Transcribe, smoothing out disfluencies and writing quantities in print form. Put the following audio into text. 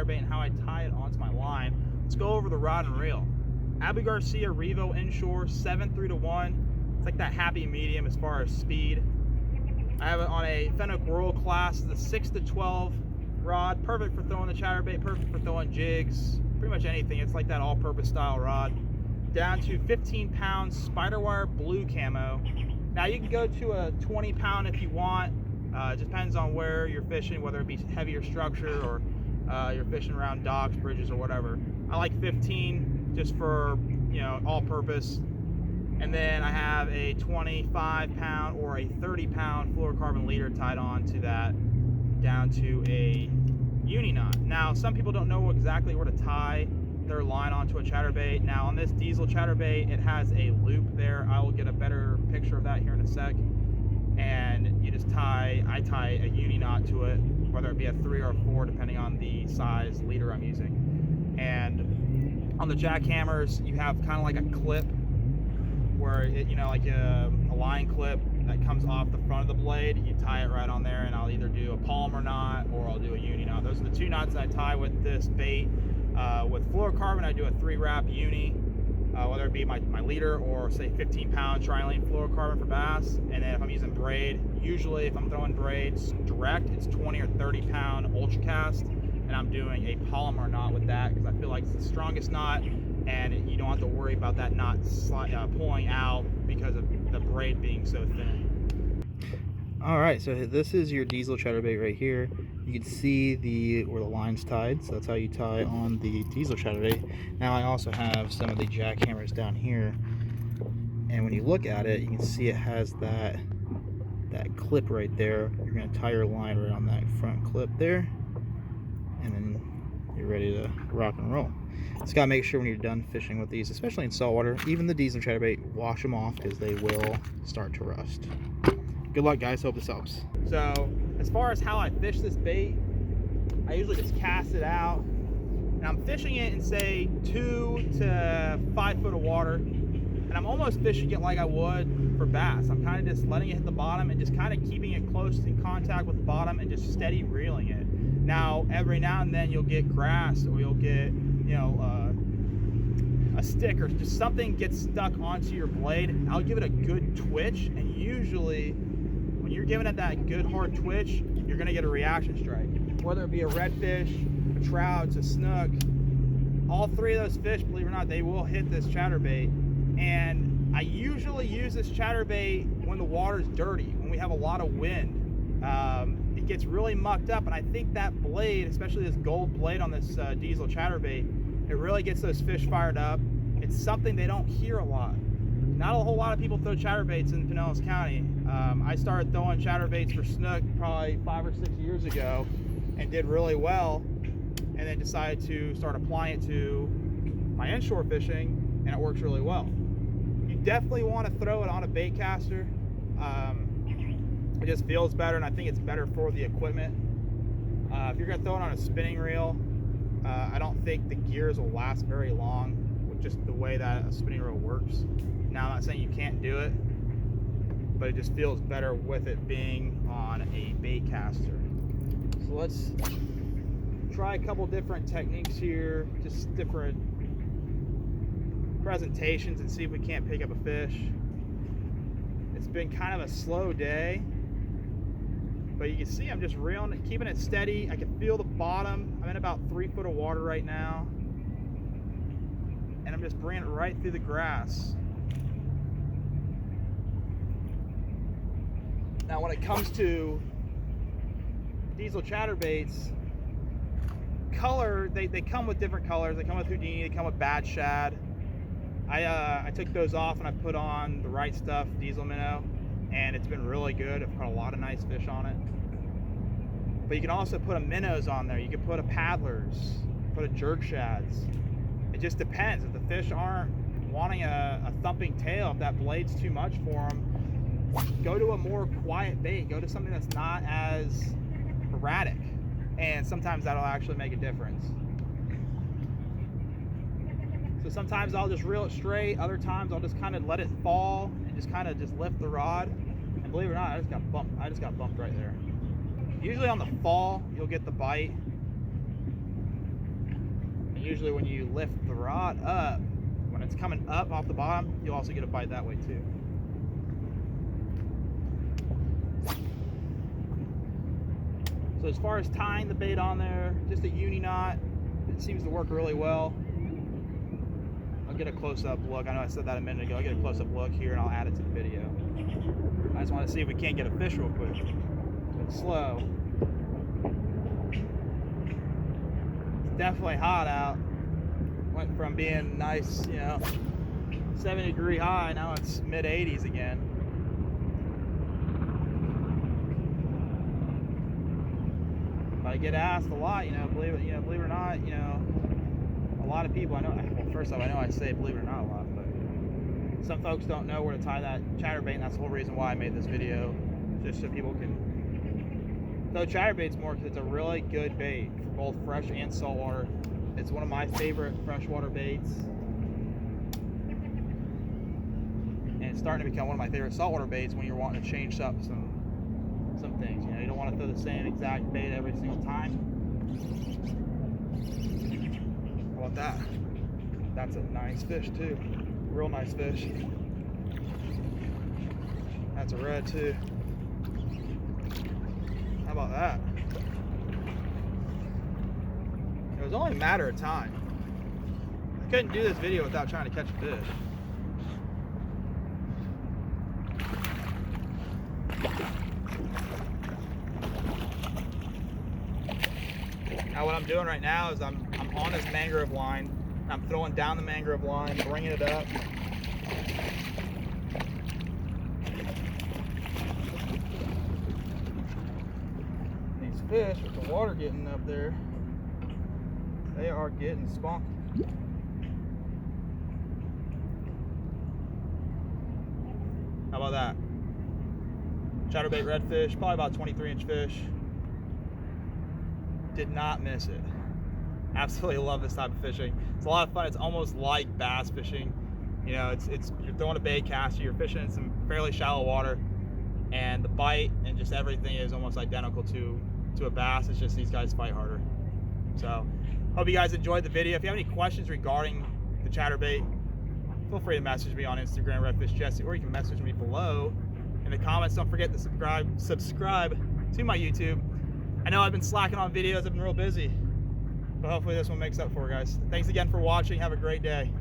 chatterbait and how I tie it onto my line, let's go over the rod and reel. Abu Garcia Revo inshore 7.3-1. It's like that happy medium as far as speed. I have it on a Fenwick World Class, the 6-12 rod, perfect for throwing the chatterbait, perfect for throwing jigs, pretty much anything. It's like that all-purpose style rod. Down to 15-pound Spiderwire blue camo. Now you can go to a 20-pound if you want. It depends on where you're fishing, whether it be heavier structure or you're fishing around docks, bridges, or whatever. I like 15 just for, you know, all-purpose. And then I have a 25-pound or a 30-pound fluorocarbon leader tied on to that, down to a uni knot. Now, some people don't know exactly where to tie their line onto a chatterbait. Now, on this diesel chatterbait, it has a loop there. I will get a better picture of that here in a sec. And you just I tie a uni knot to it, whether it be a 3 or a 4, depending on the size leader I'm using. And on the jackhammers, you have kind of like a clip where it, you know, like a line clip that comes off the front of the blade. You tie it right on there, and I'll either do a polymer knot or I'll do a uni knot. Those are the two knots that I tie with this bait. With fluorocarbon, I do a 3-wrap uni, whether it be my leader or say 15-pound trilene fluorocarbon for bass. And then if I'm using braid, usually if I'm throwing braids direct, it's 20 or 30-pound ultracast, and I'm doing a polymer knot with that because I feel like it's the strongest knot, and you don't have to worry about that knot pulling out because of the braid being so thin. All right, so this is your diesel chatterbait right here. You can see where the line's tied, so that's how you tie on the diesel chatterbait. Now I also have some of the jackhammers down here, and when you look at it, you can see it has that clip right there. You're going to tie your line right on that front clip there, and then you're ready to rock and roll. Just gotta make sure when you're done fishing with these, especially in saltwater, even the diesel chatterbait, wash them off because they will start to rust. Good luck, guys. Hope this helps. So as far as how I fish this bait, I usually just cast it out, and I'm fishing it in say 2 to 5 foot of water, and I'm almost fishing it like I would for bass. I'm kind of just letting it hit the bottom and just kind of keeping it close in contact with the bottom and just steady reeling it. Now every now and then you'll get grass, or you'll get, you know, a stick or just something gets stuck onto your blade. I'll give it a good twitch, and usually when you're giving it that good hard twitch, you're gonna get a reaction strike. Whether it be a redfish, a trout, a snook, all three of those fish, believe it or not, they will hit this chatterbait. And I usually use this chatterbait when the water's dirty, when we have a lot of wind. It gets really mucked up, and I think that blade, especially this gold blade on this diesel chatterbait, it really gets those fish fired up. It's something they don't hear a lot. Not a whole lot of people throw chatterbaits in Pinellas County. I started throwing chatterbaits for snook probably 5 or 6 years ago and did really well, and then decided to start applying it to my inshore fishing, and it works really well. You definitely want to throw it on a bait caster. It just feels better, and I think it's better for the equipment. If you're going to throw it on a spinning reel, I don't think the gears will last very long with just the way that a spinning reel works. Now, I'm not saying you can't do it, but it just feels better with it being on a bait caster. So let's try a couple different techniques here, just different presentations, and see if we can't pick up a fish. It's been kind of a slow day, but you can see I'm just reeling it, keeping it steady. I can feel the bottom. I'm in about 3 foot of water right now, and I'm just bringing it right through the grass. Now, when it comes to diesel chatterbaits, color, they come with different colors. They come with Houdini, they come with Bad Shad. I took those off and I put on the Wright stuff, diesel minnow, and it's been really good. I've caught a lot of nice fish on it. But you can also put a minnows on there. You can put a paddlers, put a jerk shads. It just depends. If the fish aren't wanting a thumping tail, if that blade's too much for them, go to a more quiet bait. Go to something that's not as erratic, and sometimes that'll actually make a difference. So sometimes I'll just reel it straight. Other times I'll just kind of let it fall and just kind of just lift the rod. And believe it or not, I just got bumped right there. Usually on the fall, you'll get the bite. usually when you lift the rod up, when it's coming up off the bottom, you'll also get a bite that way too. So as far as tying the bait on there, just a uni knot. It seems to work really well. I'll get a close-up look. I know I said that a minute ago. I'll get a close-up look here and I'll add it to the video. I just want to see if we can't get a fish real quick. It's slow. It's definitely hot out. Went from being nice, you know, 70-degree high, now it's mid-80s again. But I get asked a lot, you know, believe it or not, you know, a lot of people, I know, well, first off, I know I say believe it or not a lot, but some folks don't know where to tie that chatterbait, and that's the whole reason why I made this video, just so people can throw chatterbaits more, because it's a really good bait for both fresh and saltwater. It's one of my favorite freshwater baits, and it's starting to become one of my favorite saltwater baits when you're wanting to change up some things. You know, you don't want to throw the same exact bait every single time. How about that? That's a nice fish too. Real nice fish. That's a red too. How about that? It was only a matter of time. I couldn't do this video without trying to catch a fish. Now what I'm doing right now is I'm on this mangrove line. I'm throwing down the mangrove line, bringing it up. These fish, with the water getting up there, they are getting spunky. How about that? Chatterbait redfish, probably about 23-inch fish. Did not miss it. Absolutely love this type of fishing. It's a lot of fun. It's almost like bass fishing. You know, it's you're throwing a bait caster, you're fishing in some fairly shallow water, and the bite and just everything is almost identical to a bass. It's just these guys fight harder. So, hope you guys enjoyed the video. If you have any questions regarding the chatterbait, feel free to message me on Instagram, Redfish Jesse, or you can message me below in the comments. Don't forget to subscribe to my YouTube. I know I've been slacking on videos. I've been real busy, but hopefully this one makes up for it, guys. Thanks again for watching. Have a great day.